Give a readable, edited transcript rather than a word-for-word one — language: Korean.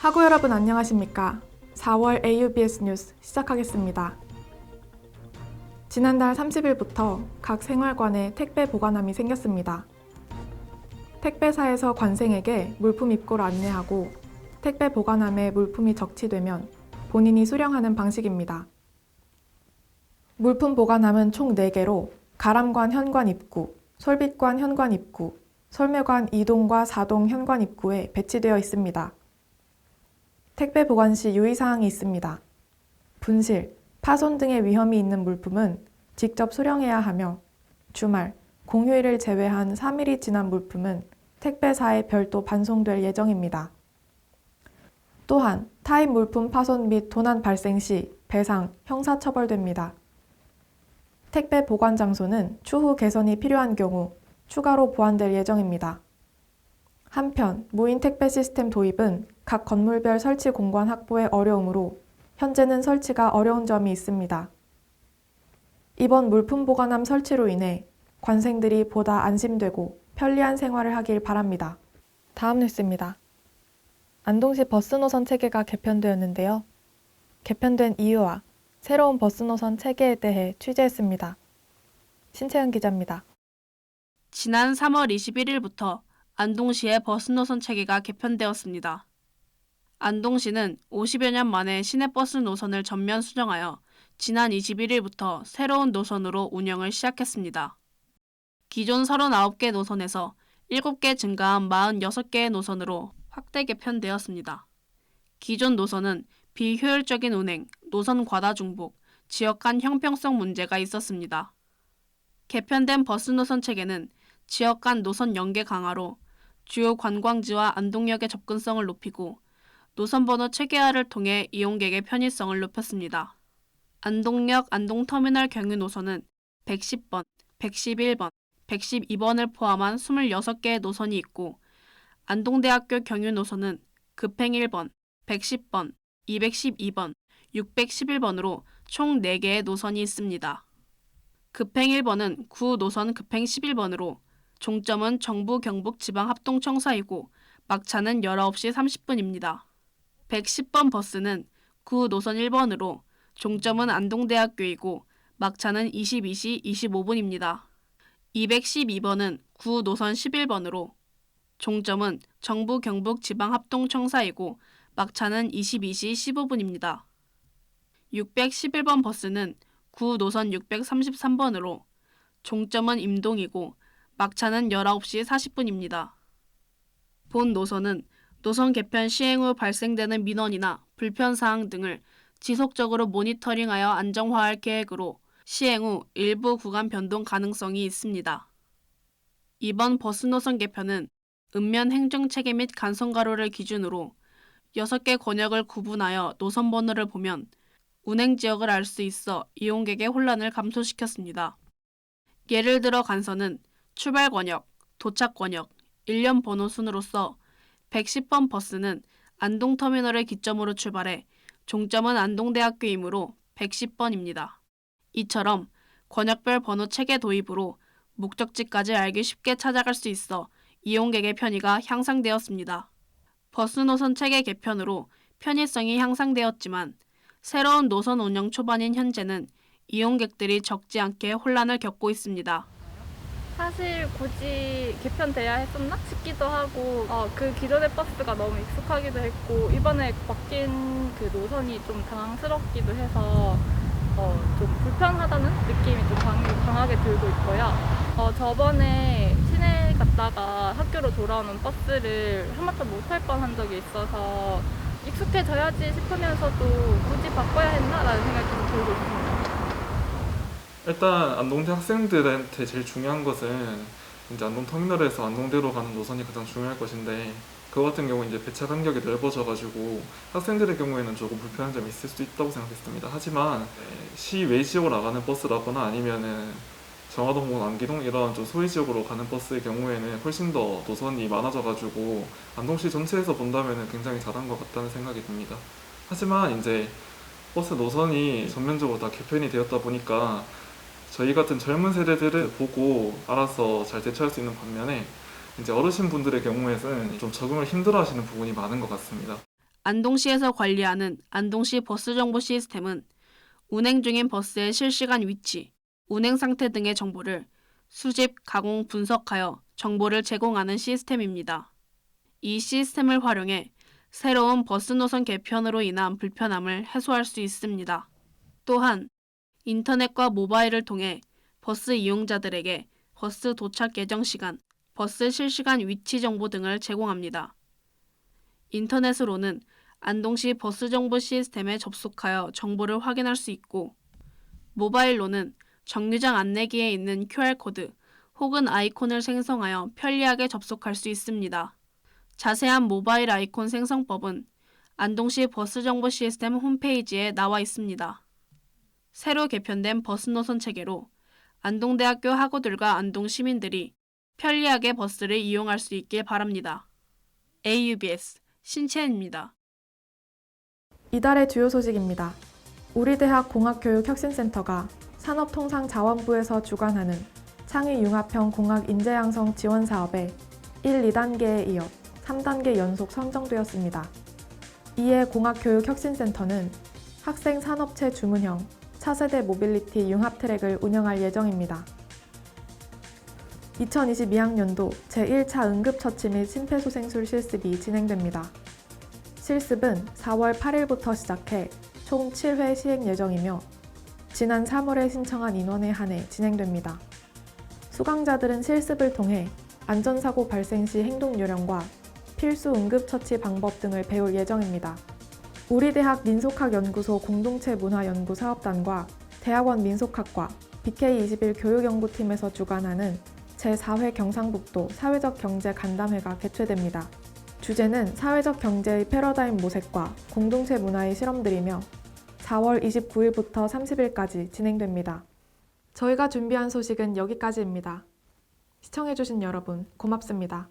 학우 여러분 안녕하십니까? 4월 AUBS 뉴스 시작하겠습니다. 지난달 30일부터 각 생활관에 택배 보관함이 생겼습니다. 택배사에서 관생에게 물품 입고를 안내하고 택배 보관함에 물품이 적치되면 본인이 수령하는 방식입니다. 물품 보관함은 총 4개로 가람관 현관 입구, 솔빛관 현관 입구, 솔매관 2동과 4동 현관 입구에 배치되어 있습니다. 택배 보관 시 유의사항이 있습니다. 분실, 파손 등의 위험이 있는 물품은 직접 수령해야 하며 주말, 공휴일을 제외한 3일이 지난 물품은 택배사에 별도 반송될 예정입니다. 또한 타인 물품 파손 및 도난 발생 시 배상, 형사처벌됩니다. 택배 보관 장소는 추후 개선이 필요한 경우 추가로 보완될 예정입니다. 한편 무인 택배 시스템 도입은 각 건물별 설치 공간 확보에 어려우므로 현재는 설치가 어려운 점이 있습니다. 이번 물품 보관함 설치로 인해 관생들이 보다 안심되고 편리한 생활을 하길 바랍니다. 다음 뉴스입니다. 안동시 버스 노선 체계가 개편되었는데요. 개편된 이유와 새로운 버스 노선 체계에 대해 취재했습니다. 신채연 기자입니다. 지난 3월 21일부터 안동시의 버스 노선 체계가 개편되었습니다. 안동시는 50여 년 만에 시내버스 노선을 전면 수정하여 지난 21일부터 새로운 노선으로 운영을 시작했습니다. 기존 39개 노선에서 7개 증가한 46개의 노선으로 확대 개편되었습니다. 기존 노선은 비효율적인 운행, 노선 과다 중복, 지역 간 형평성 문제가 있었습니다. 개편된 버스 노선 체계는 지역 간 노선 연계 강화로 주요 관광지와 안동역의 접근성을 높이고 노선번호 체계화를 통해 이용객의 편의성을 높였습니다. 안동역 안동터미널 경유 노선은 110번, 111번, 112번을 포함한 26개의 노선이 있고 안동대학교 경유 노선은 급행 1번, 110번, 212번, 611번으로 총 4개의 노선이 있습니다. 급행 1번은 구 노선 급행 11번으로 종점은 정부 경북 지방 합동청사이고 막차는 19시 30분입니다. 110번 버스는 구 노선 1번으로 종점은 안동대학교이고 막차는 22시 25분입니다. 212번은 구 노선 11번으로 종점은 정부 경북 지방 합동청사이고 막차는 22시 15분입니다. 611번 버스는 구 노선 633번으로 종점은 임동이고 막차는 19시 40분입니다. 본 노선은 노선 개편 시행 후 발생되는 민원이나 불편사항 등을 지속적으로 모니터링하여 안정화할 계획으로 시행 후 일부 구간 변동 가능성이 있습니다. 이번 버스 노선 개편은 읍면 행정체계 및 간선가로를 기준으로 6개 권역을 구분하여 노선 번호를 보면 운행 지역을 알 수 있어 이용객의 혼란을 감소시켰습니다. 예를 들어 간선은 출발 권역, 도착 권역, 일련 번호 순으로서 110번 버스는 안동터미널을 기점으로 출발해 종점은 안동대학교이므로 110번입니다. 이처럼 권역별 번호 체계 도입으로 목적지까지 알기 쉽게 찾아갈 수 있어 이용객의 편의가 향상되었습니다. 버스 노선 체계 개편으로 편의성이 향상되었지만 새로운 노선 운영 초반인 현재는 이용객들이 적지 않게 혼란을 겪고 있습니다. 사실 굳이 개편돼야 했었나 싶기도 하고 그 기존의 버스가 너무 익숙하기도 했고 이번에 바뀐 그 노선이 좀 당황스럽기도 해서 좀 불편하다는 느낌이 좀 강하게 들고 있고요. 저번에 시내 갔다가 학교로 돌아오는 버스를 한마터 못할 뻔한 적이 있어서 익숙해져야지 싶으면서도 굳이 바꿔야 했나라는 생각이 좀 들고 있습니다. 일단 안동대 학생들한테 제일 중요한 것은 이제 안동터미널에서 안동대로 가는 노선이 가장 중요할 것인데 그 같은 경우 이제 배차 간격이 넓어져가지고 학생들의 경우에는 조금 불편한 점이 있을 수 있다고 생각했습니다. 하지만 시외 지역으로 나가는 버스라거나 아니면은 정화동, 혹은 안기동 이런 좀 소외 지역으로 가는 버스의 경우에는 훨씬 더 노선이 많아져가지고 안동시 전체에서 본다면은 굉장히 잘한 것 같다는 생각이 듭니다. 하지만 이제 버스 노선이 전면적으로 다 개편이 되었다 보니까 저희 같은 젊은 세대들을 보고 알아서 잘 대처할 수 있는 반면에 이제 어르신분들의 경우에는 좀 적응을 힘들어하시는 부분이 많은 것 같습니다. 안동시에서 관리하는 안동시 버스 정보 시스템은 운행 중인 버스의 실시간 위치, 운행 상태 등의 정보를 수집, 가공, 분석하여 정보를 제공하는 시스템입니다. 이 시스템을 활용해 새로운 버스 노선 개편으로 인한 불편함을 해소할 수 있습니다. 또한 인터넷과 모바일을 통해 버스 이용자들에게 버스 도착 예정 시간, 버스 실시간 위치 정보 등을 제공합니다. 인터넷으로는 안동시 버스 정보 시스템에 접속하여 정보를 확인할 수 있고, 모바일로는 정류장 안내기에 있는 QR코드 혹은 아이콘을 생성하여 편리하게 접속할 수 있습니다. 자세한 모바일 아이콘 생성법은 안동시 버스 정보 시스템 홈페이지에 나와 있습니다. 새로 개편된 버스 노선 체계로 안동대학교 학우들과 안동 시민들이 편리하게 버스를 이용할 수 있길 바랍니다. AUBS 신채은입니다. 이달의 주요 소식입니다. 우리 대학 공학교육혁신센터가 산업통상자원부에서 주관하는 창의융합형 공학 인재양성 지원 사업에 1, 2단계에 이어 3단계 연속 선정되었습니다. 이에 공학교육혁신센터는 학생 산업체 주문형 차세대 모빌리티 융합 트랙을 운영할 예정입니다. 2022학년도 제1차 응급처치 및 심폐소생술 실습이 진행됩니다. 실습은 4월 8일부터 시작해 총 7회 시행 예정이며 지난 3월에 신청한 인원에 한해 진행됩니다. 수강자들은 실습을 통해 안전사고 발생 시 행동 요령과 필수 응급처치 방법 등을 배울 예정입니다. 우리 대학 민속학연구소 공동체 문화연구 사업단과 대학원 민속학과 BK21 교육연구팀에서 주관하는 제4회 경상북도 사회적 경제 간담회가 개최됩니다. 주제는 사회적 경제의 패러다임 모색과 공동체 문화의 실험들이며 4월 29일부터 30일까지 진행됩니다. 저희가 준비한 소식은 여기까지입니다. 시청해주신 여러분 고맙습니다.